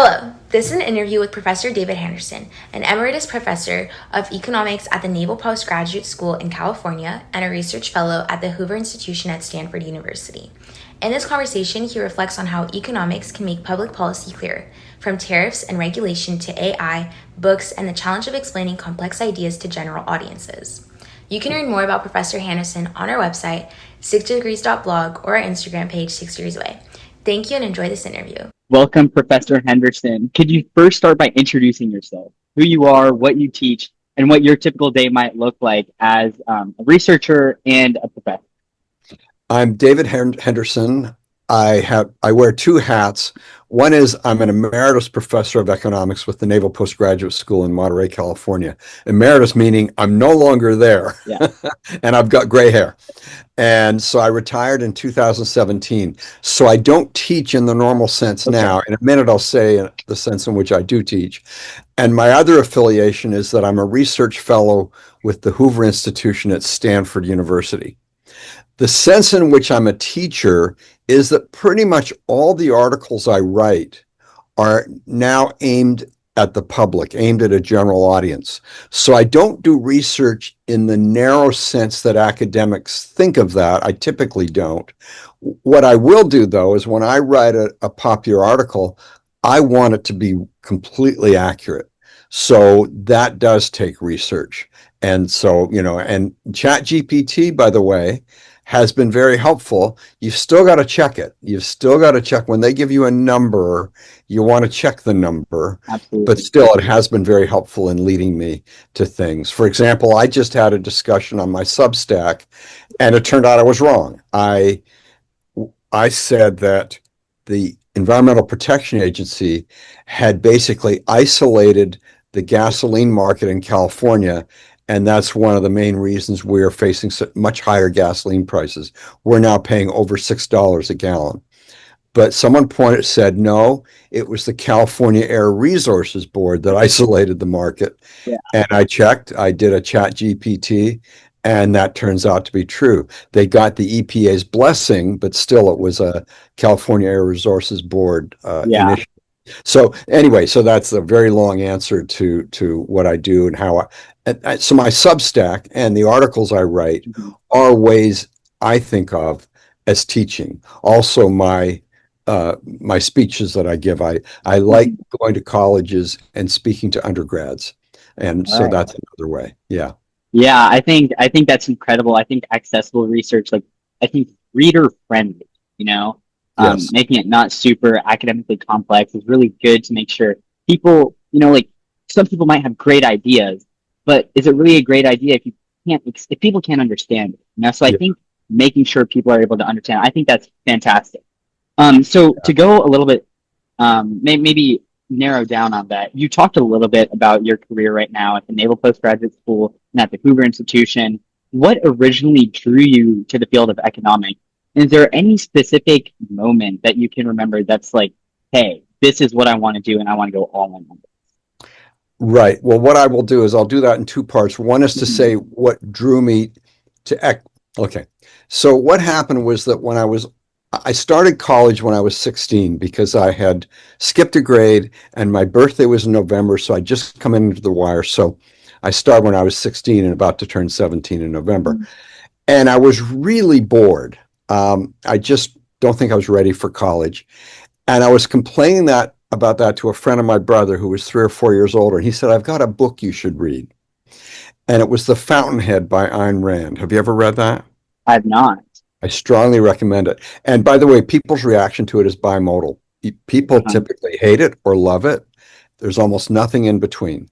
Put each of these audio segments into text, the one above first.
Hello, this is an interview with Professor David Henderson, an emeritus professor of economics at the Naval Postgraduate School in California and a research fellow at the Hoover Institution at Stanford University. In this conversation, he reflects on how economics can make public policy clearer, from tariffs and regulation to AI, books, and the challenge of explaining complex ideas to general audiences. You can read more about Professor Henderson on our website, 6degrees.blog, or our Instagram page, 6 Degrees Away. Thank you and enjoy this interview. Welcome, Professor Henderson. Could you first start by introducing yourself, who you are, what you teach, and what your typical day might look like as a researcher and a professor? I'm David Henderson. I wear two hats. One is I'm an emeritus professor of economics with the Naval Postgraduate School in Monterey, California. Emeritus meaning I'm no longer there, Yeah. and I've got gray hair. And so I retired in 2017. So I don't teach in the normal sense now. In a minute, I'll say the sense in which I do teach. And my other affiliation is that I'm a research fellow with the Hoover Institution at Stanford University. The sense in which I'm a teacher is that pretty much all the articles I write are now aimed at the public, aimed at a general audience. So I don't do research in the narrow sense that academics think of that. I typically don't. What I will do, though, is when I write a popular article, I want it to be completely accurate. So that does take research. And so, and ChatGPT, by the way, has been very helpful. You've still got to check it. You've still got to check when they give you a number, you want to check the number. Absolutely. But still, it has been very helpful in leading me to things. For example, I just had a discussion on my Substack, and it turned out I was wrong. I said that the Environmental Protection Agency had basically isolated the gasoline market in California, and that's one of the main reasons we are facing much higher gasoline prices. We're now paying over $6 a gallon. But someone said, no, it was the California Air Resources Board that isolated the market. Yeah. And I checked, I did a ChatGPT, and that turns out to be true. They got the EPA's blessing, but still it was a California Air Resources Board initiative. So anyway, so that's a very long answer to what I do and how so my Substack and the articles I write are ways I think of as teaching. Also my speeches that I give, I like going to colleges and speaking to undergrads. And so that's another way. Yeah. Yeah, I think that's incredible. I think accessible research, I think reader friendly, Yes. making it not super academically complex is really good to make sure people, some people might have great ideas, but is it really a great idea if people can't understand it? So I think making sure people are able to understand, I think that's fantastic. To go a little bit, maybe narrow down on that, you talked a little bit about your career right now at the Naval Postgraduate School and at the Hoover Institution. What originally drew you to the field of economics? Is there any specific moment that you can remember that's like, hey, this is what I want to do and I want to go all in on this? Right. Well, what I will do is I'll do that in two parts. One is to say what drew me to okay. So what happened was that I started college when I was 16 because I had skipped a grade and my birthday was in November, so I just come into the wire. So I started when I was 16 and about to turn 17 in November. And I was really bored. I just don't think I was ready for college. And I was complaining about that to a friend of my brother who was 3 or 4 years older. And he said, I've got a book you should read. And it was The Fountainhead by Ayn Rand. Have you ever read that? I've not. I strongly recommend it. And by the way, people's reaction to it is bimodal. People typically hate it or love it. There's almost nothing in between.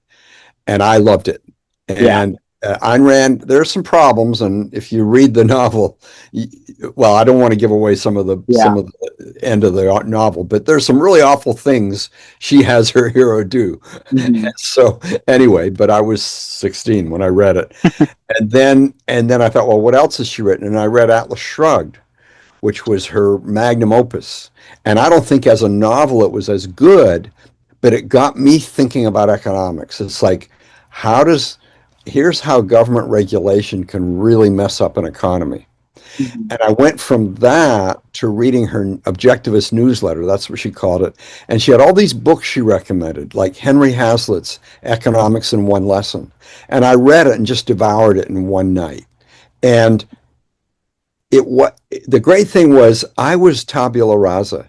And I loved it. And Ayn Rand, there are some problems, and if you read the novel, I don't want to give away some of the end of the novel, but there's some really awful things she has her hero do. So anyway, but I was 16 when I read it, and then I thought, well, what else has she written? And I read Atlas Shrugged, which was her magnum opus, and I don't think as a novel it was as good, but it got me thinking about economics. It's like, here's how government regulation can really mess up an economy. Mhm. And I went from that to reading her objectivist newsletter. That's what she called it. And she had all these books she recommended, like Henry Hazlitt's Economics in One Lesson. And I read it and just devoured it in one night. And what the great thing was I was tabula rasa.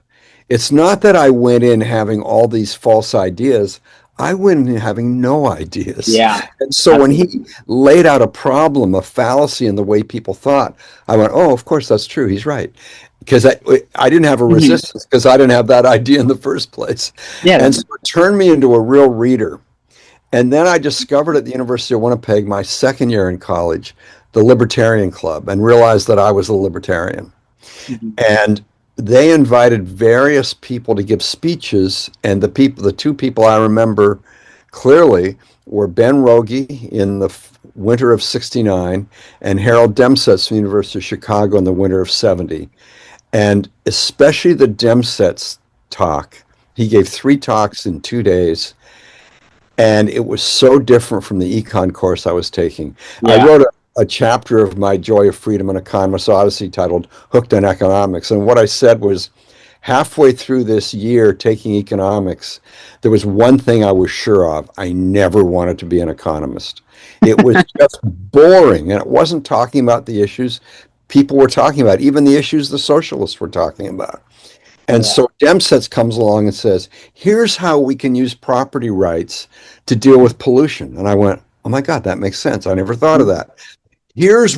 It's not that I went in having all these false ideas. I went in having no ideas. Yeah, And so when he absolutely. laid out a problem, a fallacy in the way people thought, I went, oh, of course that's true. He's right. Because I didn't have a Mhm. resistance because I didn't have that idea in the first place. Yeah, that And so makes it turned me into a real reader. And then I discovered at the University of Winnipeg, my second year in college, the Libertarian Club, and realized that I was a libertarian. mhm. And they invited various people to give speeches, and the two people I remember clearly were Ben Rogie in the winter of '69 and Harold Demsetz from the University of Chicago in the winter of '70. And especially the Demsetz talk. He gave 3 talks in 2 days, and it was so different from the econ course I was taking. I Yeah. wrote a chapter of my Joy of Freedom and Economist Odyssey titled Hooked on Economics. And what I said was halfway through this year taking economics, there was one thing I was sure of. I never wanted to be an economist. It was just boring, and it wasn't talking about the issues people were talking about, even the issues the socialists were talking about. And Yeah. so Demsetz comes along and says, here's how we can use property rights to deal with pollution. And I went, oh my God, that makes sense. I never thought of that. Here's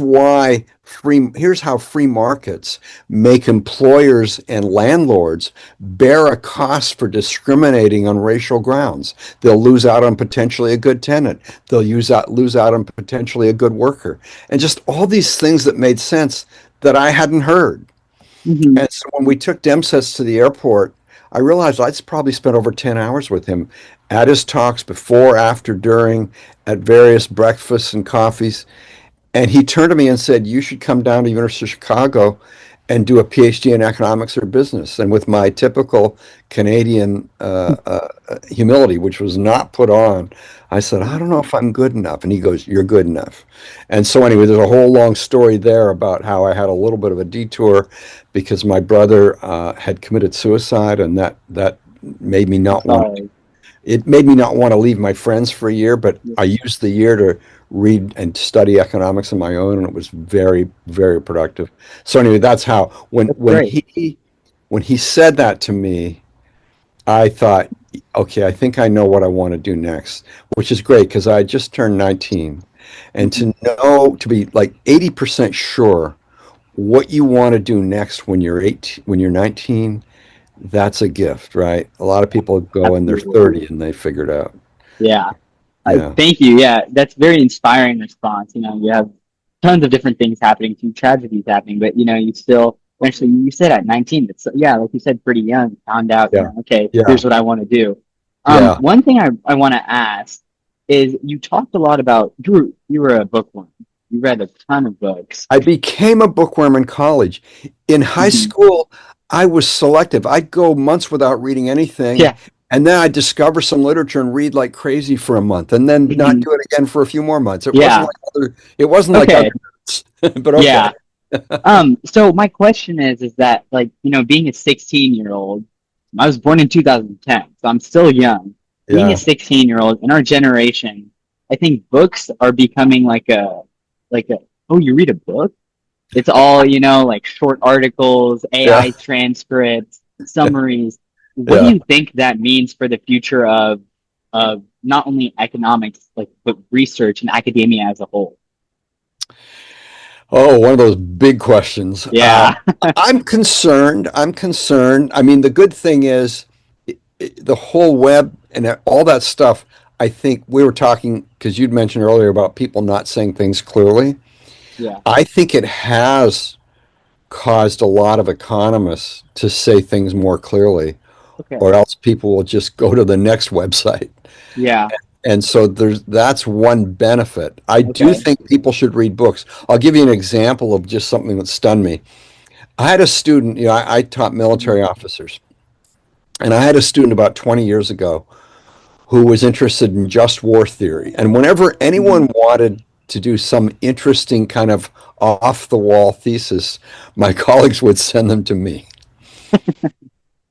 how free markets make employers and landlords bear a cost for discriminating on racial grounds. They'll lose out on potentially a good tenant. They'll lose out on potentially a good worker. And just all these things that made sense that I hadn't heard. Mhm. And so when we took Demsetz to the airport, I realized I'd probably spent over 10 hours with him at his talks before, after, during, at various breakfasts and coffees. And he turned to me and said, you should come down to University of Chicago and do a PhD in economics or business. And with my typical Canadian humility, which was not put on, I said, I don't know if I'm good enough. And he goes, you're good enough. And so anyway, there's a whole long story there about how I had a little bit of a detour because my brother had committed suicide, and that made me I'm not want sorry. it made me not want to leave my friends for a year, but I used the year to read and study economics on my own, and it was very, very productive. So anyway, that's how That's great. when he said that to me, I thought, okay, I think I know what I want to do next, which is great because I just turned 19, and Mhm. to be like 80% sure what you want to do next when you're 18, when you're 19, that's a gift, right? A lot of people go in their Absolutely. 30 and they figure it out. Yeah. Yeah. Thank you. Yeah, that's very inspiring response. You have tons of different things happening, two tragedies happening, but you still eventually you said at 19, it's yeah, like you said, pretty young, found out, Yeah. okay, Yeah. here's what I want to do. Yeah. One thing I want to ask is you talked a lot about you were a bookworm. You read a ton of books. I became a bookworm in college. In high Hmm. school, I was selective. I'd go months without reading anything, Yeah. and then I'd discover some literature and read like crazy for a month, and then not Hmm. do it again for a few more months. Yeah. It wasn't like other Okay. nerds, but okay. Yeah. So my question is that like, being a 16-year-old, I was born in 2010, so I'm still young. Being a Yeah. 16-year-old in our generation, I think books are becoming like a oh, you read a book? It's all, like short articles, Yeah. AI transcripts, summaries. What do Yeah. you think that means for the future of not only economics, like but research and academia as a whole? Oh, one of those big questions. Yeah. I'm concerned. I'm concerned. I mean, the good thing is the whole web and all that stuff. I think we were talking because you'd mentioned earlier about people not saying things clearly. Yeah. I think it has caused a lot of economists to say things more clearly, Okay. or else people will just go to the next website. Yeah. And so that's one benefit. I do Okay. think people should read books. I'll give you an example of just something that stunned me. I had a student, I taught military officers, and I had a student about 20 years ago who was interested in just war theory. And whenever Mm-hmm. anyone wanted to do some interesting kind of off-the-wall thesis, my colleagues would send them to me.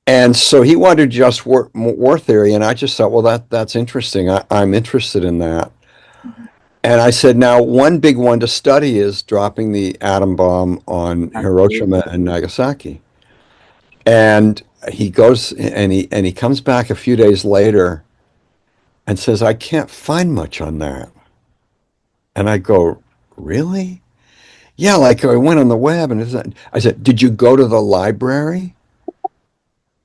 And so he wanted just war theory, and I just thought, well, that's interesting. I'm interested in that. And I said, now, one big one to study is dropping the atom bomb on Hiroshima and Nagasaki. And he goes and he comes back a few days later and says, I can't find much on that. And I go, really? Yeah, like I went on the web and I said, did you go to the library?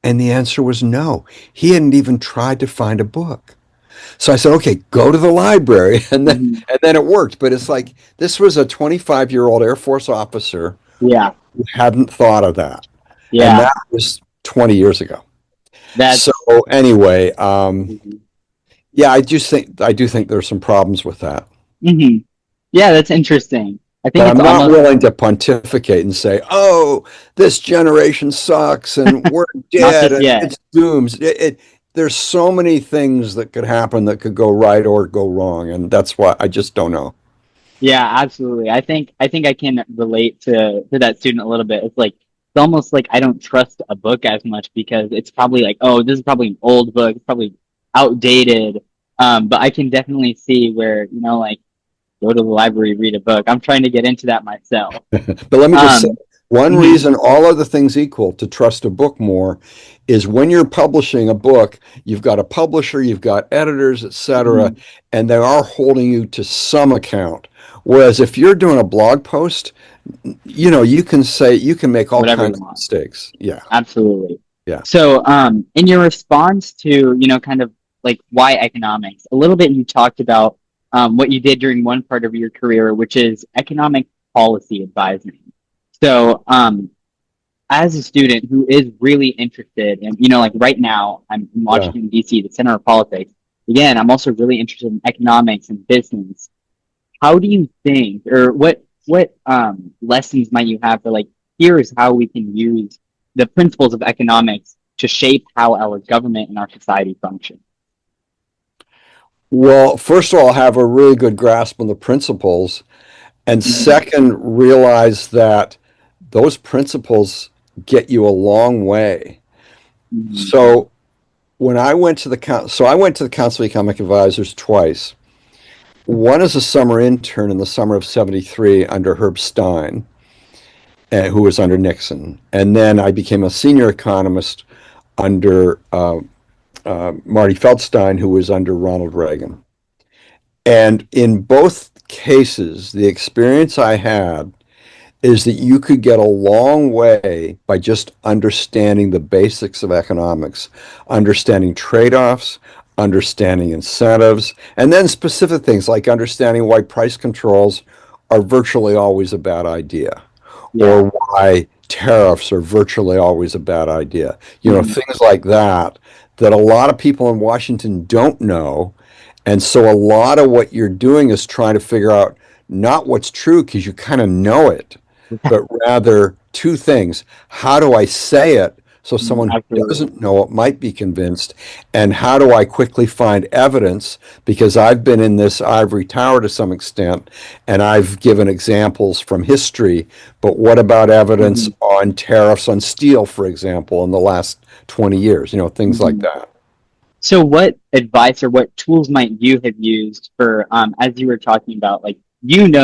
And the answer was no. He hadn't even tried to find a book. So I said, okay, go to the library. And then it worked. But it's like, this was a 25-year-old Air Force officer who hadn't thought of that. Yeah. And that was 20 years ago. So anyway, yeah, I do think there's some problems with that. Yeah, that's interesting. I think I'm not willing to pontificate and say, oh, this generation sucks and we're dead and it's doomed. There's so many things that could happen that could go right or go wrong, and that's why I just don't know. Yeah, absolutely. I think I can relate to that student a little bit. It's like, it's almost like I don't trust a book as much because it's probably like, oh, this is probably an old book, it's probably outdated. But I can definitely see where, like, go to the library, read a book. I'm trying to get into that myself. But let me just say, one reason, all other things equal, to trust a book more is when you're publishing a book, you've got a publisher, you've got editors, etc., and they are holding you to some account. Whereas if you're doing a blog post, you can make all kinds of mistakes. Yeah, absolutely. Yeah. So, in your response to, kind of like why economics, a little bit you talked about what you did during one part of your career, which is economic policy advising. So, as a student who is really interested in, like right now, I'm in Washington, D.C., the center of politics. Again, I'm also really interested in economics and business. How do you think, or what lessons might you have for, like, here's how we can use the principles of economics to shape how our government and our society function? Well, first of all, have a really good grasp on the principles. And second, realize that those principles get you a long way. So when I went to the Council of Economic Advisors twice. One as a summer intern in the summer of '73 under Herb Stein, who was under Nixon. And then I became a senior economist under Marty Feldstein, who was under Ronald Reagan. And in both cases, the experience I had is that you could get a long way by just understanding the basics of economics, understanding trade-offs, understanding incentives, and then specific things like understanding why price controls are virtually always a bad idea, or why tariffs are virtually always a bad idea. Things like that a lot of people in Washington don't know. And so a lot of what you're doing is trying to figure out not what's true because you kind of know it, but rather two things. How do I say it so someone who doesn't know it might be convinced? And how do I quickly find evidence? Because I've been in this ivory tower to some extent, and I've given examples from history, but what about evidence on tariffs on steel, for example, in the last 20 years, things like that. So what advice or what tools might you have used for, as you were talking about, like,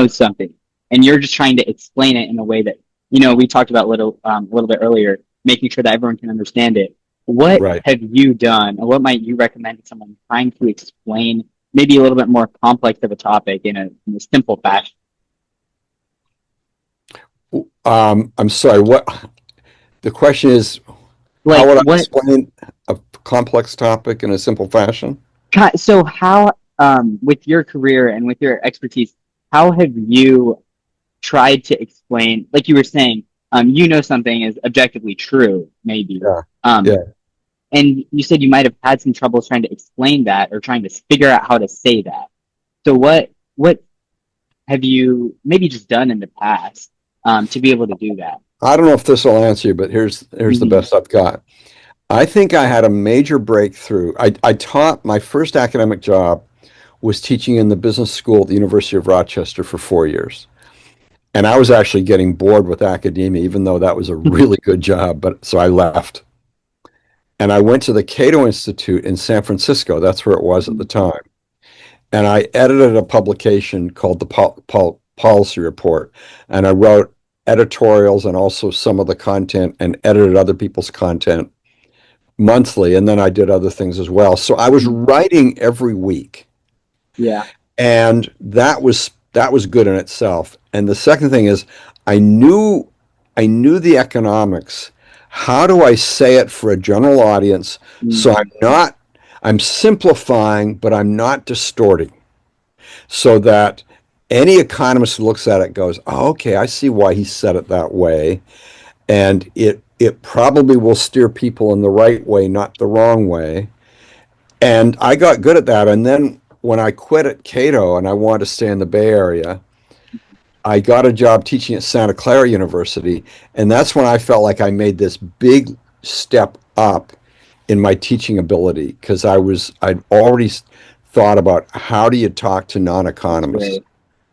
something and you're just trying to explain it in a way that, we talked about a little bit earlier, making sure that everyone can understand it. What have you done, or what might you recommend to someone trying to explain maybe a little bit more complex of a topic in a simple fashion? I'm sorry, what the question is, like, how would I explain a complex topic in a simple fashion? So how, with your career and with your expertise, how have you tried to explain, like you were saying, something is objectively true, maybe. And you said you might have had some trouble trying to explain that or trying to figure out how to say that. So what have you maybe just done in the past to be able to do that? I don't know if this will answer you, but here's the best I've got. I think I had a major breakthrough. I taught, my first academic job was teaching in the business school at the University of Rochester for 4 years. And I was actually getting bored with academia, even though that was a really good job. But so I left. And I went to the Cato Institute in San Francisco. That's where it was at the time. And I edited a publication called the Policy Report. And I wrote editorials and also some of the content and edited other people's content monthly. And then I did other things as well. So I was writing every week. Yeah. And that was good in itself. And the second thing is I knew the economics. How do I say it for a general audience? So I'm simplifying, but I'm not distorting. So that any economist who looks at it goes, oh, okay, I see why he said it that way. And it probably will steer people in the right way, not the wrong way. And I got good at that. And then when I quit at Cato and I wanted to stay in the Bay Area, I got a job teaching at Santa Clara University. And that's when I felt like I made this big step up in my teaching ability, because I'd already thought about how do you talk to non-economists.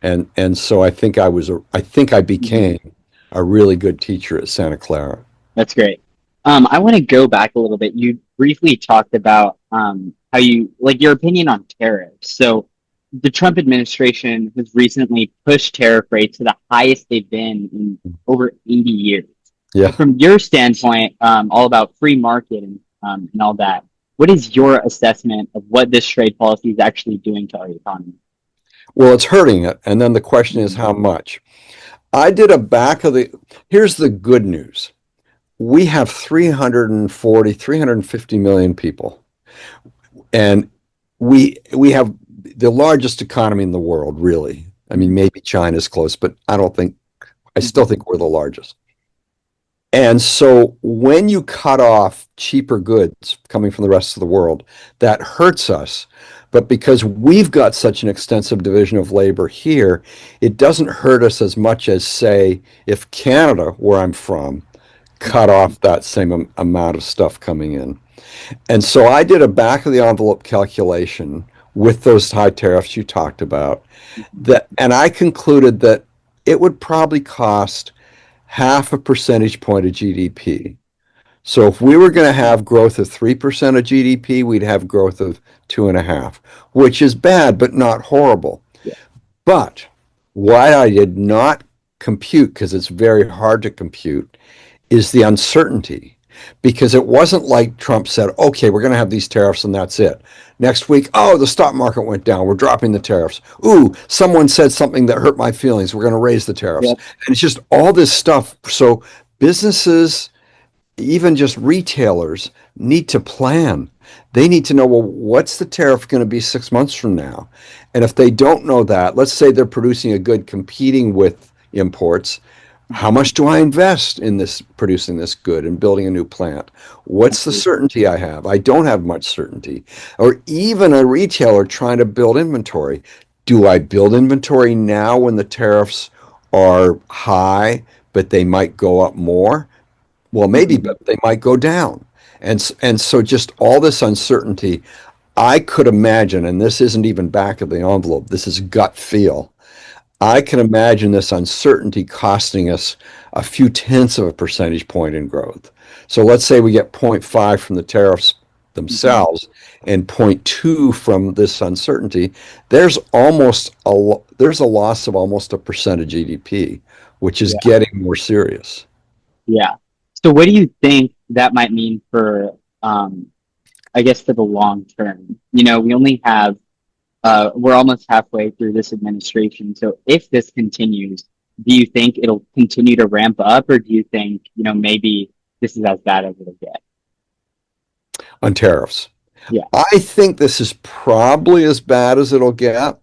And so I think I became a really good teacher at Santa Clara. That's great. I want to go back a little bit. You briefly talked about how you like your opinion on tariffs. So the Trump administration has recently pushed tariff rates to the highest they've been in over 80 years. Yeah. From your standpoint, all about free market and all that, what is your assessment of what this trade policy is actually doing to our economy? Well, it's hurting it. And then the question is how much. I did here's the good news. We have 350 million people. And we have the largest economy in the world, really. I mean, maybe China's close, but I still think we're the largest. And so when you cut off cheaper goods coming from the rest of the world, that hurts us. But because we've got such an extensive division of labor here, it doesn't hurt us as much as, say, if Canada, where I'm from, cut off that same amount of stuff coming in. And so I did a back of the envelope calculation with those high tariffs you talked about, and I concluded that it would probably cost 0.5 percentage point of GDP. So if we were going to have growth of 3% of GDP, we'd have growth of 2.5, which is bad, but not horrible. Yeah. But what I did not compute, because it's very hard to compute, is the uncertainty. Because it wasn't like Trump said, okay, we're going to have these tariffs and that's it. Next week, oh, the stock market went down. We're dropping the tariffs. Ooh, someone said something that hurt my feelings. We're going to raise the tariffs. Yep. And it's just all this stuff. So businesses, even just retailers, need to plan. They need to know, well, what's the tariff going to be 6 months from now? And if they don't know that, let's say they're producing a good competing with imports. How much do I invest in producing this good and building a new plant? What's the certainty I have? I don't have much certainty. Or even a retailer trying to build inventory. Do I build inventory now when the tariffs are high, but they might go up more? Well, maybe, but they might go down. And so just all this uncertainty, I could imagine, and this isn't even back of the envelope, this is gut feel. I can imagine this uncertainty costing us a few tenths of a percentage point in growth. So let's say we get 0.5 from the tariffs themselves and 0.2 from this uncertainty. There's a loss of almost 1% of GDP, which is getting more serious. Yeah. So what do you think that might mean for, I guess, for the long term? You know, we only have we're almost halfway through this administration. So if this continues, do you think it'll continue to ramp up, or do you think, maybe this is as bad as it'll get? On tariffs. Yeah. I think this is probably as bad as it'll get.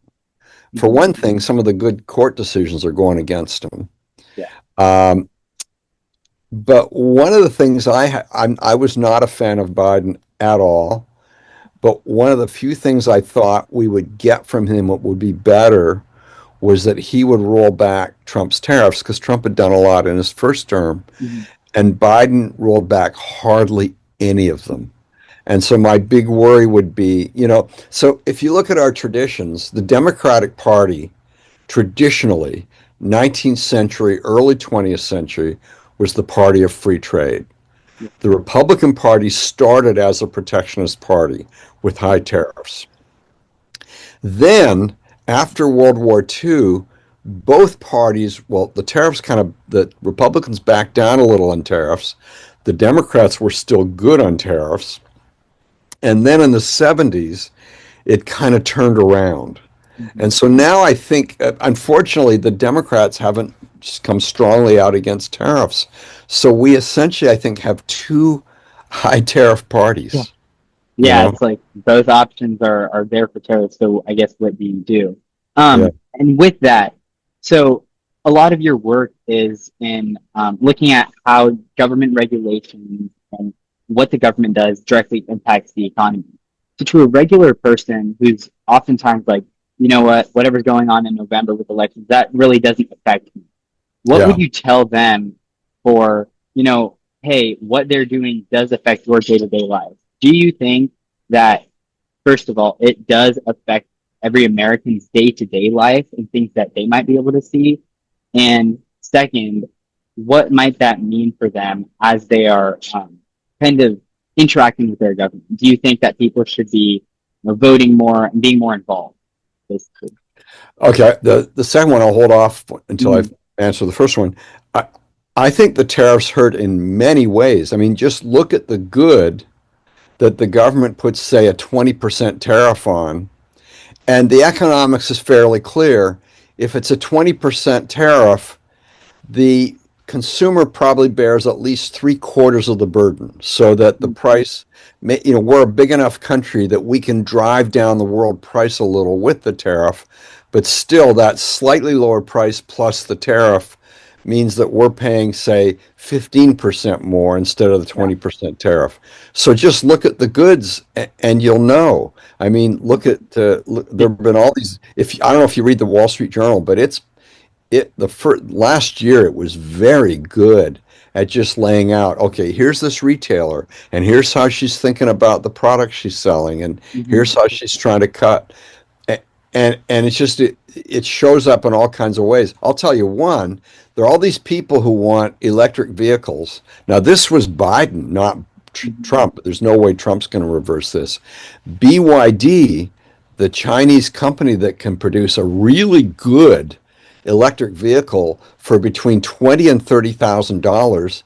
For one thing, some of the good court decisions are going against them. Yeah. But one of the things I was not a fan of Biden at all. But one of the few things I thought we would get from him, what would be better, was that he would roll back Trump's tariffs, because Trump had done a lot in his first term, and Biden rolled back hardly any of them. And so my big worry would be, so if you look at our traditions, the Democratic Party traditionally, 19th century, early 20th century, was the party of free trade. The Republican Party started as a protectionist party with high tariffs. Then, after World War II, both parties, well, the Republicans backed down a little on tariffs. The Democrats were still good on tariffs. And then in the 70s, it kind of turned around. Mhm. And so now I think, unfortunately, the Democrats haven't come strongly out against tariffs. So we essentially, I think, have two high tariff Yeah. parties, you Yeah, know? it's like both options are there for tariffs. So I guess what do you do? Yeah. And with that, so a lot of your work is in looking at how government regulations and what the government does directly impacts the economy. So to a regular person who's oftentimes like, you know what, whatever's going on in November with elections, that really doesn't affect me. What Yeah. would you tell them for, hey, what they're doing does affect your day-to-day life? Do you think that, first of all, it does affect every American's day-to-day life and things that they might be able to see? And second, what might that mean for them as they are kind of interacting with their government? Do you think that people should be voting more and being more involved, basically? Okay. The second one I'll hold off until I Mhm. answer the first one. I, I think the tariffs hurt in many ways. I mean, just look at the good that the government puts, say, a 20% tariff on. And the economics is fairly clear. If it's a 20% tariff, the consumer probably bears at least three-quarters of the burden, so that the price we're a big enough country that we can drive down the world price a little with the tariff, but still that slightly lower price plus the tariff means that we're paying, say, 15% more instead of the Yeah. 20% tariff. So just look at the goods and you'll know. I mean, there have been all these, if I don't know if you read the Wall Street Journal, but the first last year it was very good at just laying out, okay, here's this retailer and here's how she's thinking about the product she's selling and here's Mhm. how she's trying to cut. And it shows up in all kinds of ways. I'll tell you one, there are all these people who want electric vehicles. Now this was Biden, not Mhm. Trump, but there's no way Trump's going to reverse this. BYD, the Chinese company that can produce a really good electric vehicle for between $20,000 and $30,000,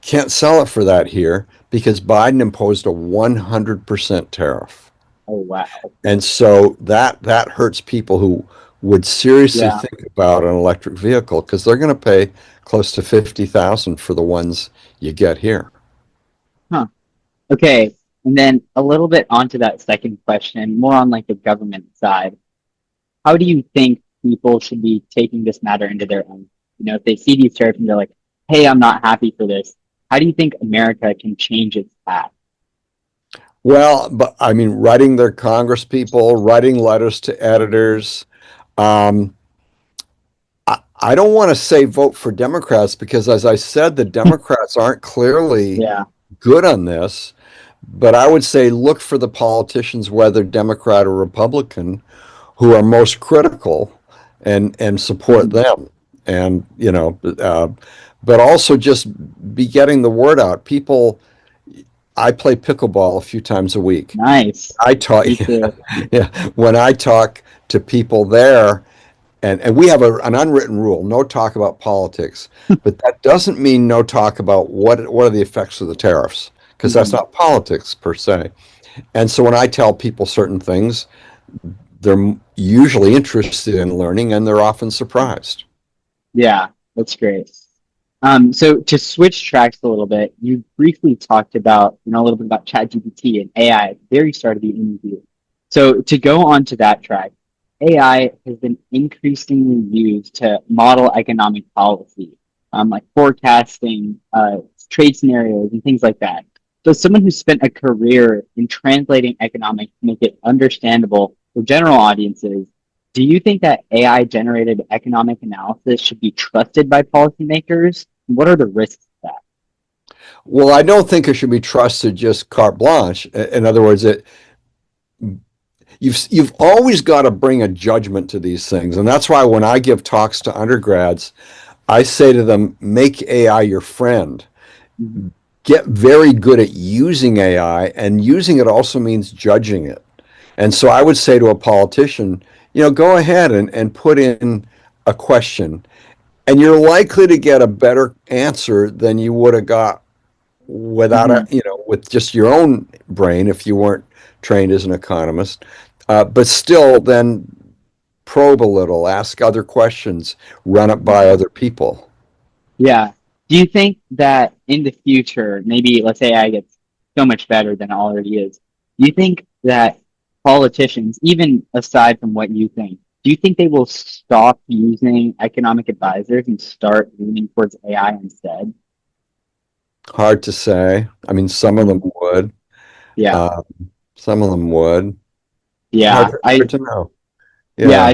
can't sell it for that here because Biden imposed a 100% tariff. Oh, wow. And so that hurts people who would seriously Yeah. think about an electric vehicle because they're going to pay close to 50,000 for the ones you get here. Huh. Okay. And then a little bit onto that second question, more on like the government side. How do you think people should be taking this matter into their own? If they see these tariffs and they're like, hey, I'm not happy for this, how do you think America can change its path? Well, but I mean, writing their Congress people, writing letters to editors. Um, I don't want to say vote for Democrats because, as I said, the Democrats aren't clearly Yeah. good on this. But I would say look for the politicians, whether Democrat or Republican, who are most critical and support Mhm. them. And, but also just be getting the word out. I play pickleball a few times a week. Nice. I talk, Me too. yeah, when I talk to people there, and we have an unwritten rule, no talk about politics, but that doesn't mean no talk about what are the effects of the tariffs, because that's Mhm. not politics per se. And so when I tell people certain things, they're usually interested in learning and they're often surprised. Yeah, that's great. So to switch tracks a little bit, you briefly talked about, a little bit about ChatGPT and AI at the very start of the interview. So to go on to that track, AI has been increasingly used to model economic policy, like forecasting, trade scenarios, and things like that. So someone who spent a career in translating economics to make it understandable for general audiences, do you think that AI generated economic analysis should be trusted by policymakers? What are the risks of that? Well, I don't think it should be trusted just carte blanche. In other words, you've always got to bring a judgment to these things, and that's why when I give talks to undergrads, I say to them, make AI your friend. Mhm. Get very good at using AI, and using it also means judging it. And so I would say to a politician, go ahead and put in a question, and you're likely to get a better answer than you would have got without Mhm. with just your own brain if you weren't trained as an economist. But still, then probe a little, ask other questions, run it by other people. Yeah. Do you think that in the future, maybe let's say AI gets so much better than it already is, do you think that politicians, even aside from what you think, do you think they will stop using economic advisors and start leaning towards AI instead? Hard to say. I mean, some of them Mhm. would. Yeah. Uh, some of them would. Yeah. Hard to know. Yeah, Yeah.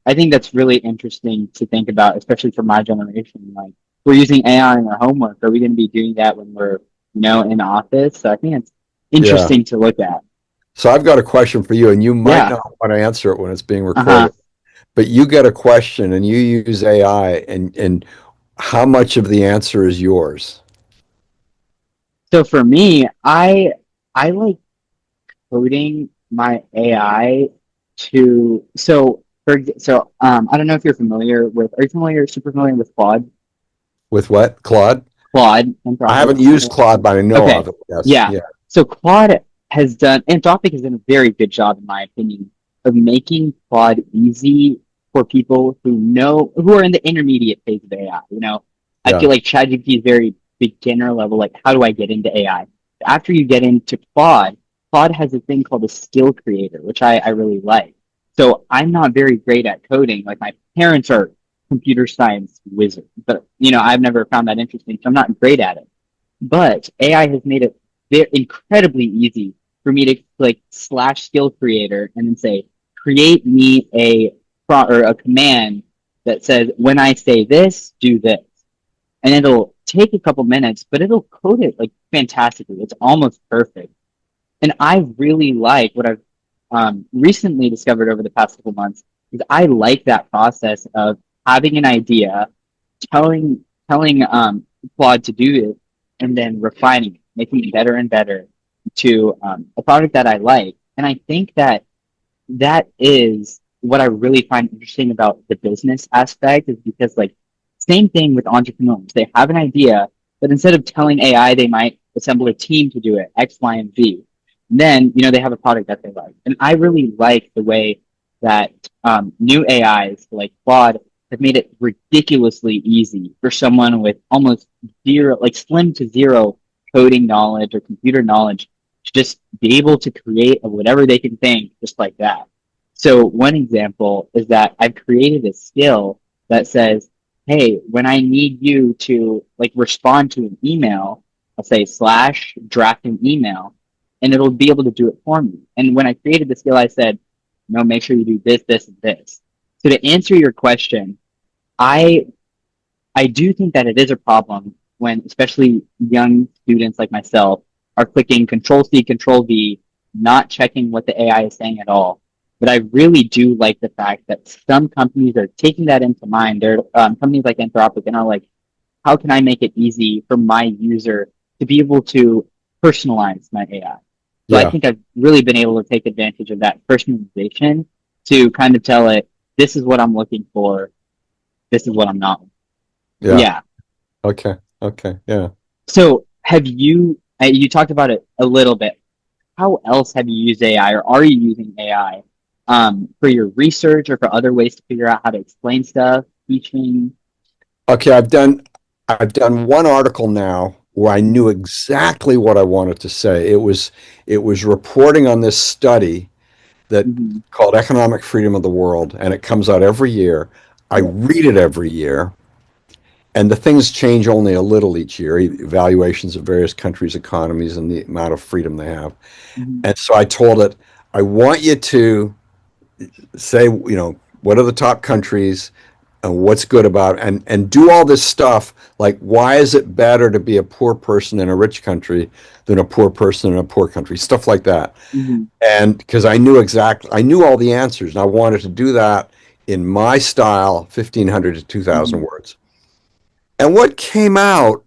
I think that's really interesting to think about, especially for my generation. Like, we're using AI in our homework. Are we going to be doing that when we're, in office? So I think it's Yeah. interesting to look at. So I've got a question for you, and you might Yeah. not want to answer it when it's being Uh-huh. recorded, but you get a question and you use AI, and how much of the answer is yours? So for me, I like coding my AI to I don't know if you're familiar with are you familiar super familiar with With what? Claude? Claude I haven't Anthropic? used Claude, but I know Okay. of it. Yes. Yeah. Yeah. So Claude Anthropic has done a very good job, in my opinion, of making Claude easy for people who are in the intermediate phase of AI. I Yeah. feel like ChatGPT is very beginner level, like how do I get into AI? After you get into Claude has a thing called a skill creator, which I really like. So I'm not very great at coding. Like my parents are computer science wizards, but I've never found that interesting, so I'm not great at it. But AI has made it incredibly easy for me to like slash skill creator and then say, create me or a command that says, when I say this, do this. And it'll take a couple minutes, but it'll code it like fantastically. It's almost perfect. And I really like what I've recently discovered over the past couple months is I like that process of having an idea, telling Claude to do it, and then refining it, making it better and better to a product that I like. And I think that that is what I really find interesting about the business aspect is because like same thing with entrepreneurs. They have an idea, but instead of telling AI, they might assemble a team to do it, X, Y, and Z. And then, they have a product that they like. And I really like the way that new AIs like Claude have made it ridiculously easy for someone with almost zero, like slim to zero coding knowledge or computer knowledge to just be able to create whatever they can think just like that. So one example is that I've created a skill that says, hey, when I need you to like respond to an email, I'll say slash draft an email and it'll be able to do it for me. And when I created the skill, I said, no, make sure you do this, this, and this. So to answer your question, I I do think that it is a problem when especially young students like myself are clicking Control C, Control V, not checking what the AI is saying at all. But I really do like the fact that some companies are taking that into mind. They're companies like Anthropic and are like, how can I make it easy for my user to be able to personalize my AI? So I Yeah. think I've really been able to take advantage of that personalization to kind of tell it, this is what I'm looking for, this is what I'm not. Yeah. Yeah. Okay. Okay. Yeah. So have you talked about it a little bit. How else have you used AI or are you using AI for your research or for other ways to figure out how to explain stuff, teaching? Okay. I've done one article now where I knew exactly what I wanted to say. It was reporting on this study that Mhm. called Economic Freedom of the World, and it comes out every year. I Yeah. read it every year, and the things change only a little each year, evaluations of various countries' economies and the amount of freedom they have. Mhm. And so I told it, I want you to say, what are the top countries? and what's good about it, and do all this stuff like why is it better to be a poor person in a rich country than a poor person in a poor country, stuff like that. Hmm. And because I knew all the answers, and I wanted to do that in my style, 1,500 to 2,000 Hmm. words. And what came out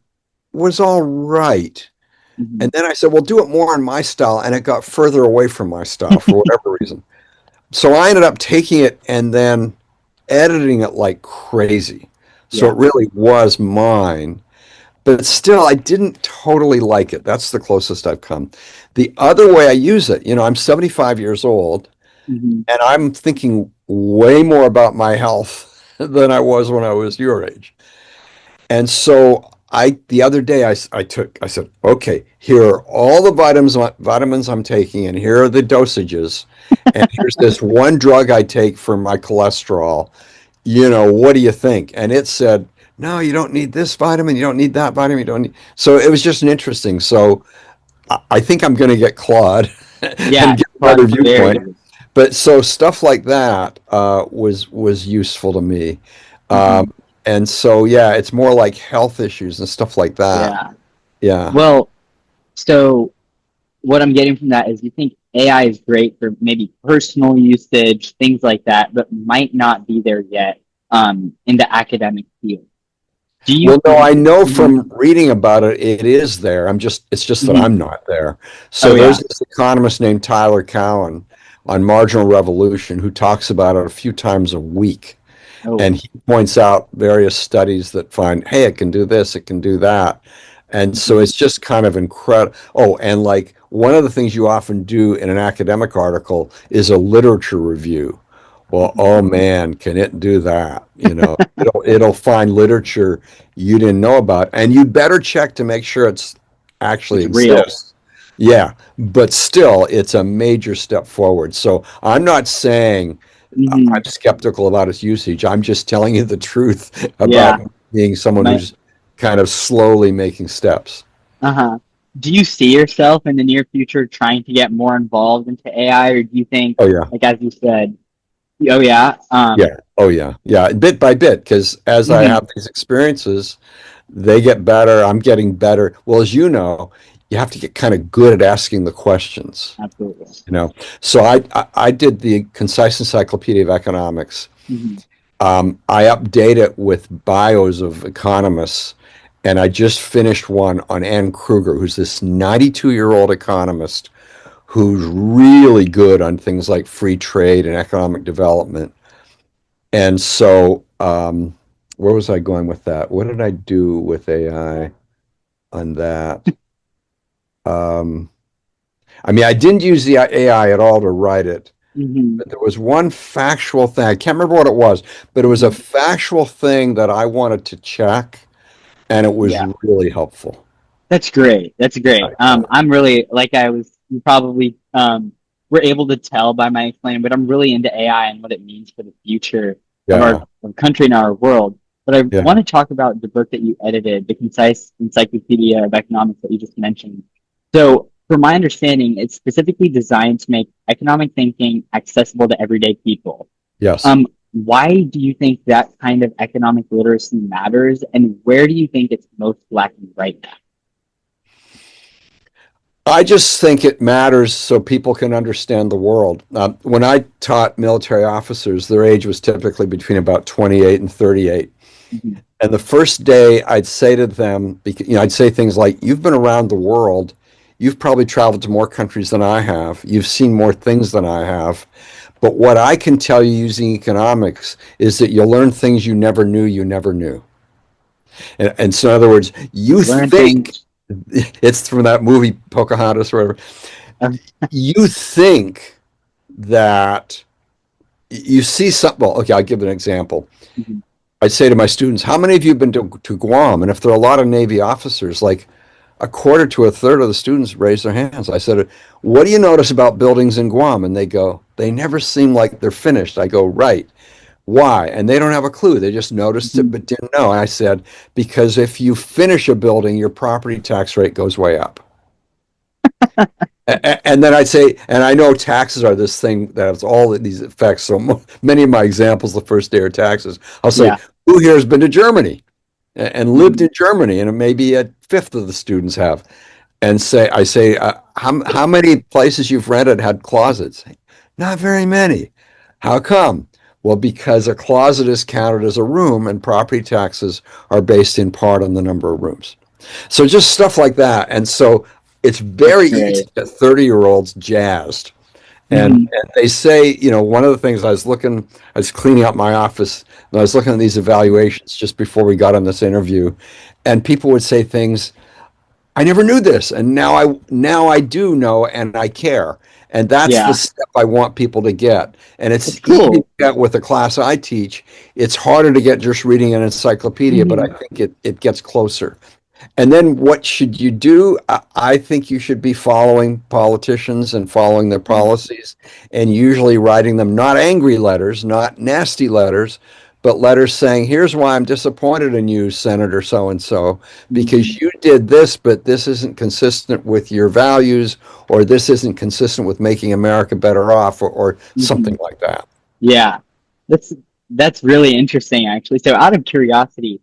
was all right. Hmm. And then I said, well, do it more in my style. And it got further away from my style for whatever reason. So I ended up taking it and then editing it like crazy. So Yeah. it really was mine. But still, I didn't totally like it. That's the closest I've come. The other way I use it, I'm 75 years old Hmm. and I'm thinking way more about my health than I was when I was your age. And so the other day, I said, okay, here are all the vitamins I'm taking, and here are the dosages. And here's this one drug I take for my cholesterol. What do you think? And it said, no, you don't need this vitamin. You don't need that vitamin. You don't need. So it was just an interesting. So I think I'm going to get Claude Yeah. and get Claude another is very viewpoint. good. But so stuff like that was useful to me. Hmm. And so, yeah, it's more like health issues and stuff like that. Yeah. Yeah. Well, so what I'm getting from that is you think AI is great for maybe personal usage, things like that, but might not be there yet in the academic field. Do you Well, no, think? I know Mhm. from reading about it, it is there. It's just that Mhm. I'm not there. Oh So there's yeah. this economist named Tyler Cowen on marginal revolution who talks about it a few times a week. Oh. And he points out various studies that find, hey, it can do this, it can do that. And so Mhm. it's just kind of incredible. Oh, and like one of the things you often do in an academic article is a literature review. Well, Mhm. oh man, can it do that? It'll find literature you didn't know about, and you better check to make sure it's actually It's real. exists. Yeah, but still, it's a major step forward. So I'm not saying I'm Hmm. skeptical about its usage. I'm just telling you the truth Yeah. about being someone My. who's kind of slowly making steps. Uh-huh. Do you see yourself in the near future trying to get more involved into AI, or do you think, Oh yeah, like as you said, oh yeah, yeah, oh yeah, yeah, bit by bit. Because as I mhm, have these experiences, they get better. I'm getting better. Well, as you know, you have to get kind of good at asking the questions. absolutely. You know, so I did the Concise Encyclopedia of Economics. Hmm. I update it with bios of economists, and I just finished one on Ann Kruger, who's this 92-year-old economist who's really good on things like free trade and economic development. And so, where was I going with that? What did I do with AI on that? Um, I mean, I didn't use the AI at all to write it. Hmm. But there was one factual thing. I can't remember what it was, but it was a Hmm. factual thing that I wanted to check, and it was Yeah, really helpful. that's great. That's great. I'm really like I was. You probably were able to tell by my explaining, but I'm really into AI and what it means for the future of Yeah, our country and our world. But I yeah. want to talk about the book that you edited, the Concise Encyclopedia of Economics that you just mentioned. So, from my understanding, it's specifically designed to make economic thinking accessible to everyday people. Yes. Why do you think that kind of economic literacy matters, and where do you think it's most lacking right now? I just think it matters so people can understand the world. When I taught military officers, their age was typically between about 28 and 38. Mhm. And the first day I'd say to them, I'd say things like, you've been around the world. You've probably traveled to more countries than I have. You've seen more things than I have. But what I can tell you using economics is that you'll learn things you never knew you never knew. And so, in other words, you Learn think things. it's from that movie Pocahontas or whatever. Um, You think that you see something. Well, okay, I'll give an example. mhm. I'd say to my students, how many of you have been to Guam? And if there are a lot of Navy officers, like a quarter to a third of the students raise their hands. I said, what do you notice about buildings in Guam? And they go, they never seem like they're finished. I go, right. Why? And they don't have a clue. They just noticed it Mhm. but didn't know. And I said, because if you finish a building, your property tax rate goes way up. And then I'd say, and I know taxes are this thing that has all of these effects. So many of my examples the first day are taxes. I'll say, Yeah. who here has been to Germany and lived Mhm. in Germany? And maybe a fifth of the students have. And I say, how many places you've rented had closets? Not very many. How come? Well, because a closet is counted as a room, and property taxes are based in part on the number of rooms. So just stuff like that. And so it's That's very easy great. to get 30-year-olds jazzed. Hmm. And they say, one of the things I was cleaning up my office and I was looking at these evaluations just before we got on this interview, and people would say things, I never knew this, and now I do know, and I care. And that's the Yeah. step I want people to get. And it's That's easy to cool. get with the class I teach. It's harder to get just reading an encyclopedia, but I Hmm. think it gets closer. And then what should you do? I think you should be following politicians and following their policies and usually writing them not angry letters, not nasty letters, but letters saying, here's why I'm disappointed in you, Senator so and so, Hmm. because you did this, but this isn't consistent with your values, or this isn't consistent with making America better off, or Hmm. something like that. Yeah. That's that's really interesting, actually. So, out of curiosity,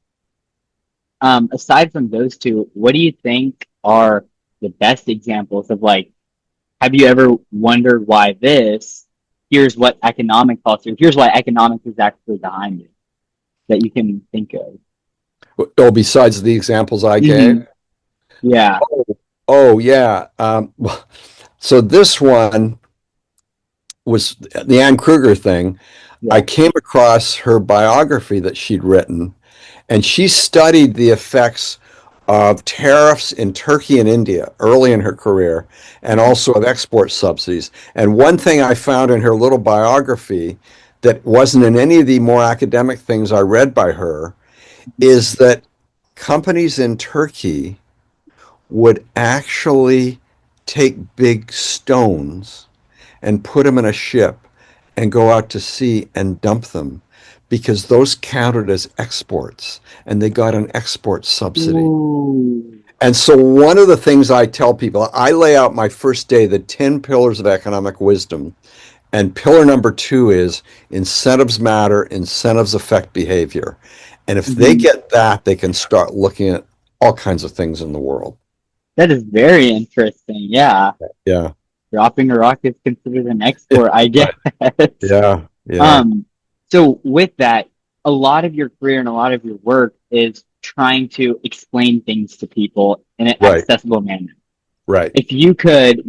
aside from those two, what do you think are the best examples of like, have you ever wondered why this? Here's what economic policy, here's why economics is actually behind it that you can think of. Oh, besides the examples I gave? Hmm. Yeah. Oh, yeah. So this one was the Ann Kruger thing. I Yeah. came across her biography that she'd written, and she studied the effects of tariffs in Turkey and India early in her career, and also of export subsidies. And one thing I found in her little biography that wasn't in any of the more academic things I read by her is that companies in Turkey would actually take big stones and put them in a ship and go out to sea and dump them because those counted as exports and they got an export subsidy. Ooh. And so, one of the things I tell people, I lay out my first day the 10 pillars of economic wisdom. And pillar number 2 is incentives matter, incentives affect behavior. And if they Hmm. get that, they can start looking at all kinds of things in the world. That is very interesting. Yeah. Yeah. Dropping a rock is considered an export, I guess. Right. Yeah. Yeah. Um, so with that, a lot of your career and a lot of your work is trying to explain things to people in an Right. accessible manner. Right. If you could,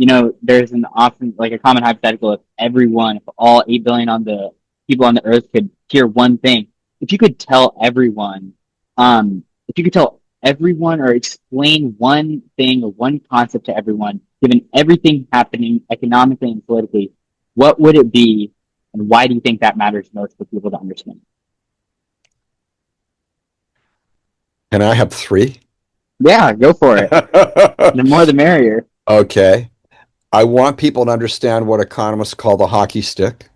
there's an often like a common hypothetical, if all 8 billion on the people on the earth could hear one thing, if you could tell everyone, if you could tell everyone or explain one thing or one concept to everyone, given everything happening economically and politically, what would it be, and why do you think that matters most for people to understand? Can I have 3? Yeah, go for it. The more the merrier. Okay. I want people to understand what economists call the hockey stick,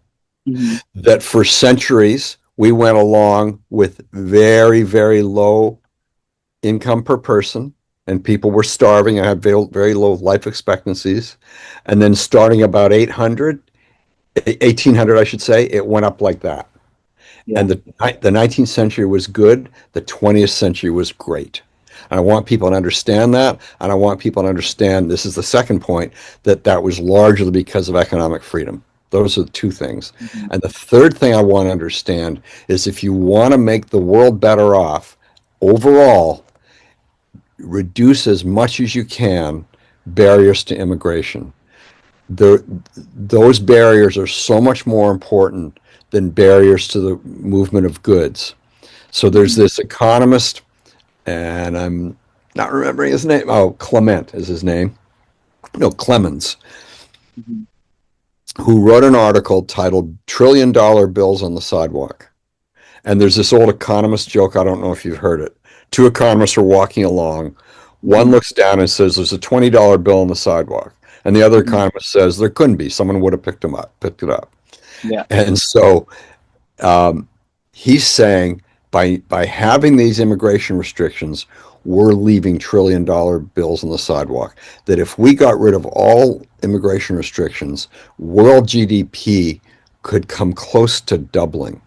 Hmm. that for centuries we went along with very, very low income per person, and people were starving and had very, very low life expectancies. And then starting about 1800, I should say, it went up like that. Yeah. And the 19th century was good. The 20th century was great. And I want people to understand that. And I want people to understand, this is the second point, that that was largely because of economic freedom. Those are the 2 things. Hmm. And the third thing I want to understand is if you want to make the world better off overall, reduce as much as you can barriers to immigration. The, those barriers are so much more important than barriers to the movement of goods. So there's Hmm. this economist, and I'm not remembering his name. Oh, Clement is his name. No, Clemens, Hmm. who wrote an article titled Trillion Dollar Bills on the Sidewalk. And there's this old economist joke. I don't know if you've heard it. 2 economists are walking along. One Hmm. looks down and says, there's a $20 bill on the sidewalk. And the other Hmm. economist says, there couldn't be. Someone would have picked it up. Yeah. And so um, he's saying by having these immigration restrictions, we're leaving trillion-dollar bills on the sidewalk. That if we got rid of all immigration restrictions, world GDP could come close to doubling.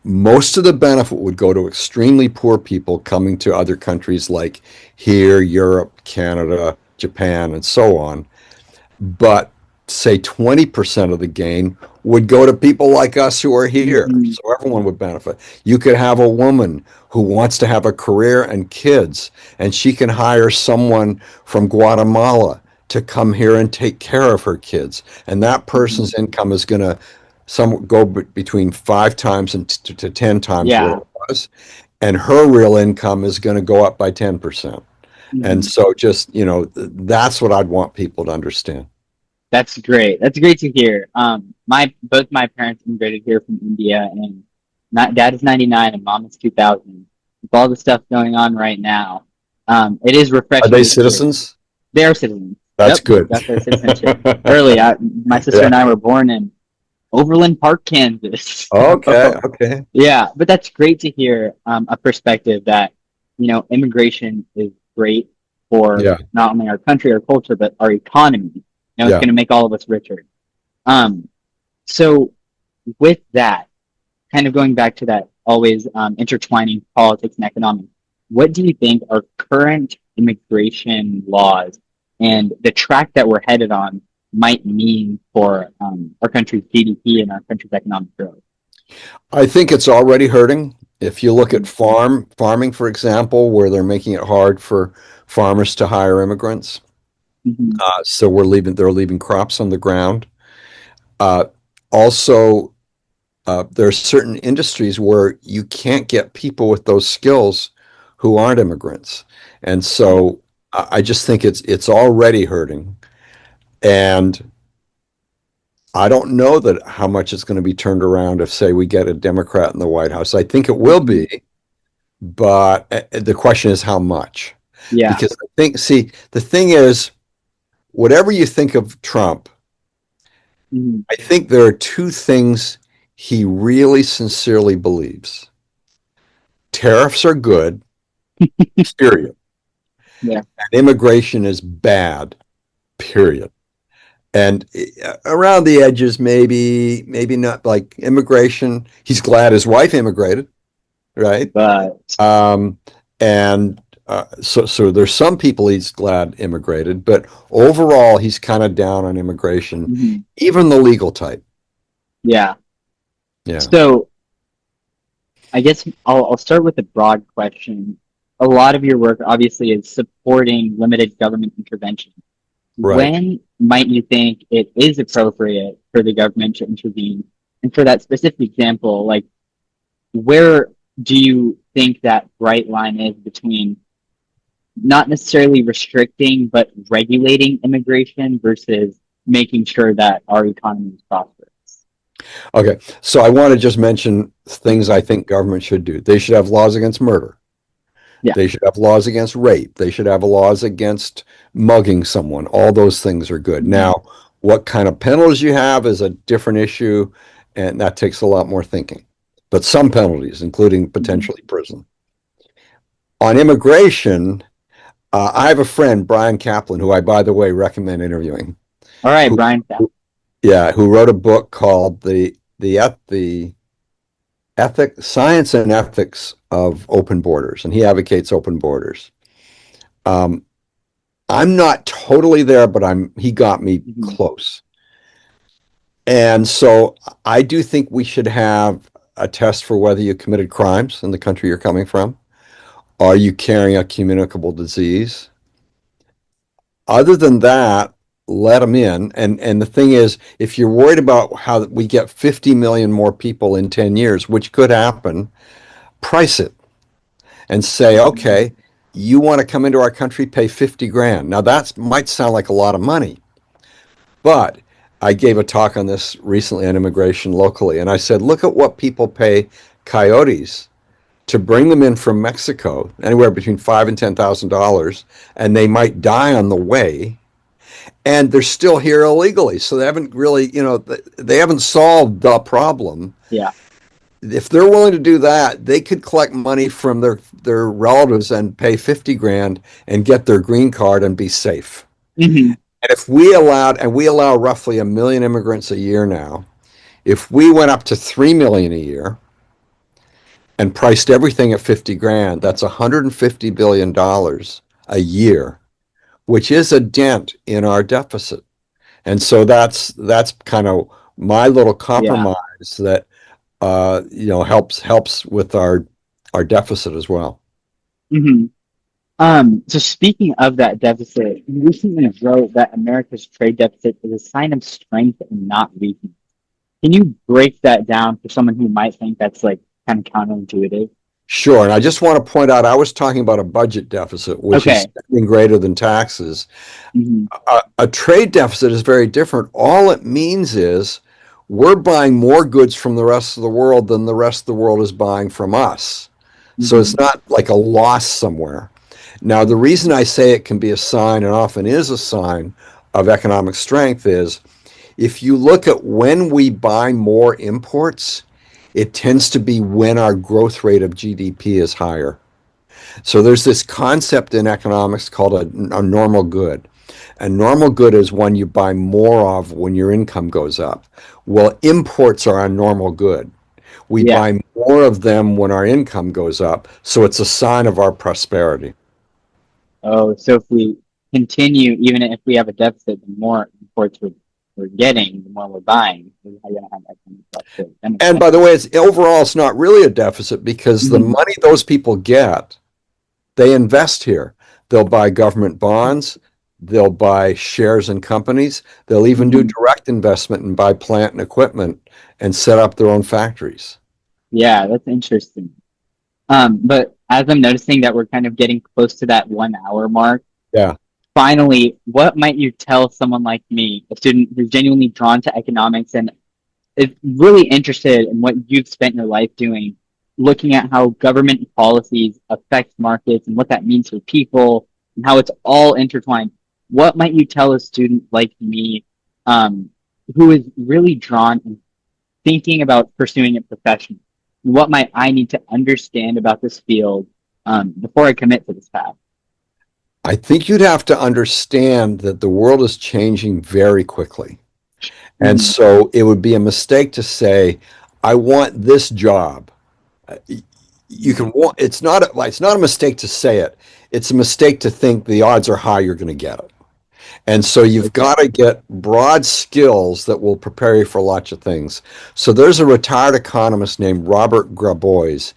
Most of the benefit would go to extremely poor people coming to other countries like here, Europe, Canada, Japan, and so on. But say 20% of the gain would go to people like us who are here. Mhm. So everyone would benefit. You could have a woman who wants to have a career and kids, and she can hire someone from Guatemala to come here and take care of her kids. And that Mhm. person's income is going to go between 5 times and to 10 times what Yeah. it was. And her real income is going to go up by 10%. And Mhm. so just, that's what I'd want people to understand. That's great. That's great to hear. Both my parents immigrated here from India, and dad is 99 and mom is 2000. With all the stuff going on right now, it is Are refreshing they to hear. citizens? They are citizens. That's Yep, they good. got their citizenship early. My sister Yeah. and I were born in Overland Park, Kansas. Okay. So, Okay. yeah, but that's great to hear a perspective that, immigration is great for Yeah. not only our country, our culture, but our economy. It's Yeah. going to make all of us richer. Um, so with that, kind of going back to that always intertwining politics and economics, what do you think are current immigration laws and the track that we're headed on might mean for our country's GDP and our country's economic growth? I think it's already hurting. If you look at farming, for example, where they're making it hard for farmers to hire immigrants. Mm-hmm. So they're leaving crops on the ground. Uh, also, there are certain industries where you can't get people with those skills who aren't immigrants. And Yeah. so I just think it's already hurting. And I don't know that how much it's going to be turned around if, say, we get a Democrat in the White House. I think it will Mm-hmm. be, but the question is how much. Yeah. Because see, the thing is, whatever you think of Trump, Mm-hmm. I think there are two things he really sincerely believes. Tariffs are good, period. Yeah. And immigration is bad, period. And around the edges, maybe not like immigration. He's glad his wife immigrated, right? But Um, and so there's some people he's glad immigrated, but overall he's kind of down on immigration, mm-hmm. even the legal type. Yeah. Yeah, So I guess I'll start with a broad question. A lot of your work obviously is supporting limited government intervention. right. When might you think it is appropriate for the government to intervene? And for that specific example, like where do you think that bright line is between not necessarily restricting, but regulating immigration versus making sure that our economy is prosperous? Okay, so I want to just mention things I think government should do. They should have laws against murder. Yeah. They should have laws against rape. They should have laws against mugging someone. All those things are good. Mm-hmm. Now, what kind of penalties you have is a different issue, and that takes a lot more thinking. But some penalties, including potentially prison. On immigration, I have a friend, Brian Kaplan, who I, by the way, recommend interviewing. All right, Who, Brian. yeah, who wrote a book called the Science and Ethics of Open Borders, and he advocates open borders. Um, I'm not totally there, but he got me Mm-hmm. close. And so I do think we should have a test for whether you committed crimes in the country you're coming from. Are you carrying a communicable disease? Other than that, let them in. And the thing is, if you're worried about how we get 50 million more people in 10 years, which could happen, price it and say, Mm-hmm. okay, you want to come into our country, pay 50 grand. Now that might sound like a lot of money, but I gave a talk on this recently on immigration locally, and I said, look at what people pay coyotes to bring them in from Mexico, anywhere between $5,000 and $10,000, and they might die on the way, and they're still here illegally. So they haven't really, they haven't solved the problem. Yeah. if they're willing to do that, they could collect money from their relatives and pay 50 grand and get their green card and be safe. Hmm. And if we allowed, and we allow roughly 1 million immigrants a year now, if we went up to 3 million a year and priced everything at 50 grand, that's $150 billion a year, which is a dent in our deficit. And so that's kind of my little Yeah. compromise that helps with our deficit as well. Hmm. So speaking of that deficit, you recently wrote that America's trade deficit is a sign of strength and not weakness. Can you break that down for someone who might think that's like kind of counterintuitive? Sure, and I just want to point out I was talking about a budget deficit, which is Okay. spending greater than taxes. Hmm. A trade deficit is very different. All it means is we're buying more goods from the rest of the world than the rest of the world is buying from us. So Hmm. it's not like a loss somewhere. Now, the reason I say it can be a sign and often is a sign of economic strength is if you look at when we buy more imports, it tends to be when our growth rate of GDP is higher. So there's this concept in economics called a normal good. A normal good is one you buy more of when your income goes up. Well, imports are a normal good. We Yeah. buy more of them when our income goes up, so it's a sign of our prosperity. Oh, so if we continue, even if we have a deficit, the more imports we're getting, the more we're buying. We're going to have economic prosperity. That makes And sense. by the way, it's not really a deficit because the Hmm. money those people get, they invest here. They'll buy government bonds, they'll buy shares in companies, they'll even do Hmm. direct investment and buy plant and equipment and set up their own factories. Yeah, that's interesting. But as I'm noticing that we're kind of getting close to that 1 hour mark, Yeah. finally, what might you tell someone like me, a student who's genuinely drawn to economics and is really interested in what you've spent your life doing, looking at how government policies affect markets and what that means for people and how it's all intertwined? What might you tell a student like me, um, who is really drawn and thinking about pursuing it professionally? What might I need to understand about this field before I commit to this path? I think you'd have to understand that the world is changing very quickly. And Hmm. so it would be a mistake to say, I want this job. You can want it's not a mistake to say it. It's a mistake to think the odds are high you're going to get it. And so you've got Okay. to get broad skills that will prepare you for lots of things. So there's a retired economist named Robert Grabois,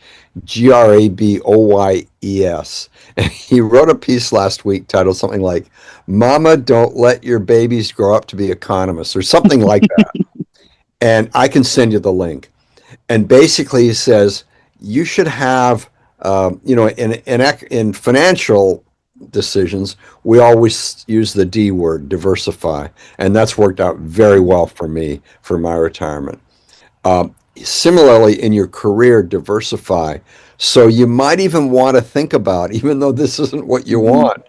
Graboyes. And he wrote a piece last week titled something like, Mama, don't let your babies grow up to be economists, or something like that. And I can send you the link. And basically, he says you should have, in financial decisions, we always use the D word, diversify, and that's worked out very well for me for my retirement. Similarly, in your career, diversify. So you might even want to think about, even though this isn't what you Hmm. want,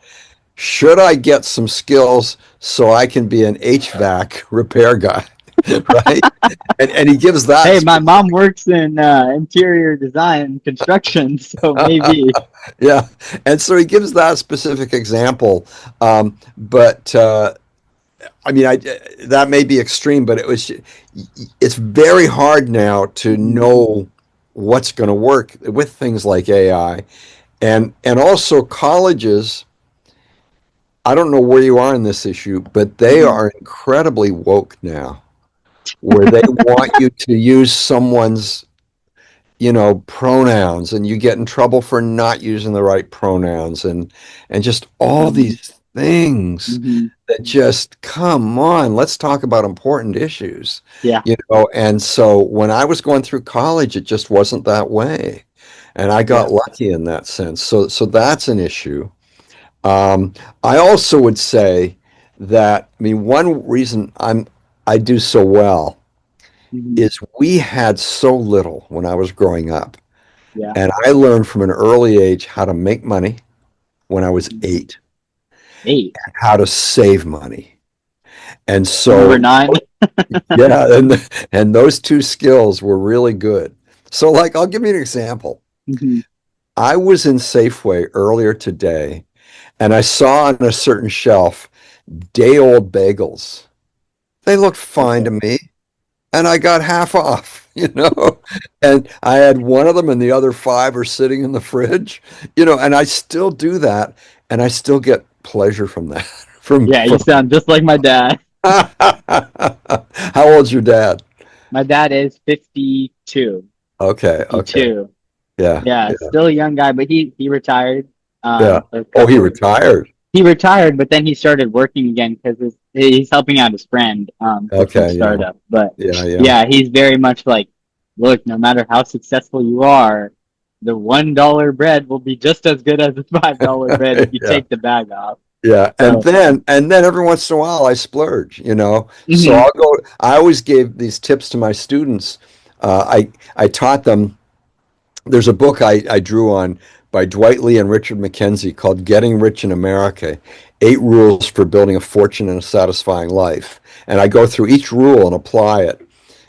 should I get some skills so I can be an HVAC repair guy, right? And he gives that. Hey, my mom works in interior design and construction, so maybe. Yeah, and so he gives that specific example. But I mean, that may be extreme, but it's very hard now to Mhm. know what's going to work with things like AI, and also colleges. I don't know where you are in this issue, but they Mhm. are incredibly woke now, where they want you to use someone's pronouns, and you get in trouble for not using the right pronouns, and just all Mhm. these things Mhm. that just come on, let's talk about important issues. Yeah. And so when I was going through college, it just wasn't that way. And I Yeah. got lucky in that sense. So that's an issue. I also would say that, I mean, one reason I do so well Mhm. is we had so little when I was growing up. Yeah. And I learned from an early age how to make money when I was Mhm. 8, 8. how to save money. And Number so, 9. yeah, and those two skills were really good. So, like, I'll give you an example. Hmm. I was in Safeway earlier today and I saw on a certain shelf day old bagels. They looked fine to Okay. me and I got half off, you know? And I had one of them and the other five are sitting in the fridge, and I still do that and I still get pleasure from that. Yeah, you From sound just like my dad. How old's your dad? My dad is 52. Okay, okay. 52. Yeah, Yeah, yeah, still a young guy, but he retired yeah. for a Oh, he couple. retired. He retired, but then he started working again because he's helping out his friend for some Okay, yeah, startup. But yeah, yeah. yeah, he's very much like, look, no matter how successful you are, the $1 bread will be just as good as the $5 bread if you Yeah. take the bag off. Yeah, and So, then every once in a while I splurge. So mhm, I always gave these tips to my students. I taught them, there's a book I drew on by Dwight Lee and Richard McKenzie called Getting Rich in America, 8 Rules for Building a Fortune and a Satisfying Life. And I go through each rule and apply it.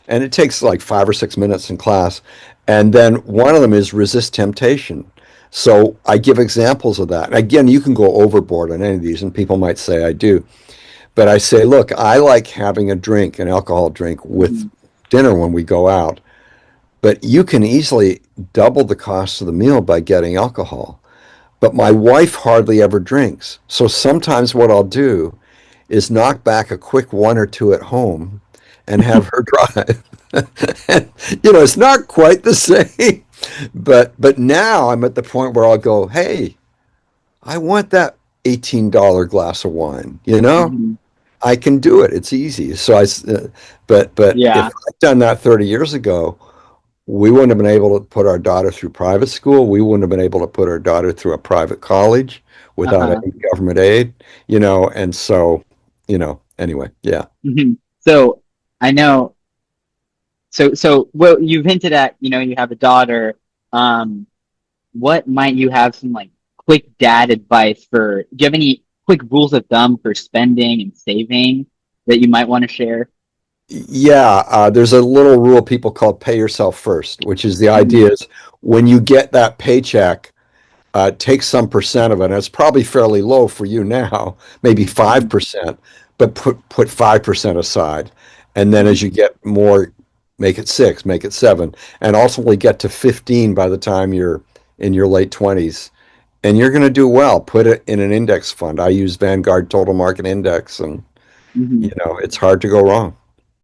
And it takes like 5 or 6 minutes in class. And then one of them is resist temptation. So I give examples of that. And again, you can go overboard on any of these, and people might say I do. But I say, look, I like having a drink, an alcohol drink, with mhm, dinner when we go out. But you can easily double the cost of the meal by getting alcohol. But my wife hardly ever drinks. So sometimes what I'll do is knock back a quick one or two at home and have her drive. And, it's not quite the same. But now I'm at the point where I'll go, hey, I want that $18 glass of wine, mhm. I can do it. It's easy. But if Yeah, I'd done that 30 years ago, we wouldn't have been able to put our daughter through private school. We wouldn't have been able to put our daughter through a private college without uh-huh. any government aid, and so, anyway, yeah. Hmm. So I know. So well, you've hinted at, you have a daughter. Um, what might you have some like quick dad advice for? Do you have any quick rules of thumb for spending and saving that you might want to share? Yeah, there's a little rule people call pay yourself first, which is the Hmm. idea is when you get that paycheck, take some percent of it. And it's probably fairly low for you now, maybe Hmm. 5%, but put 5% aside. And then as Hmm. you get more, make it 6, make it 7, and ultimately get to 15 by the time you're in your late 20s. And you're going to do well. Put it in an index fund. I use Vanguard Total Market Index, and Hmm. it's hard to go wrong.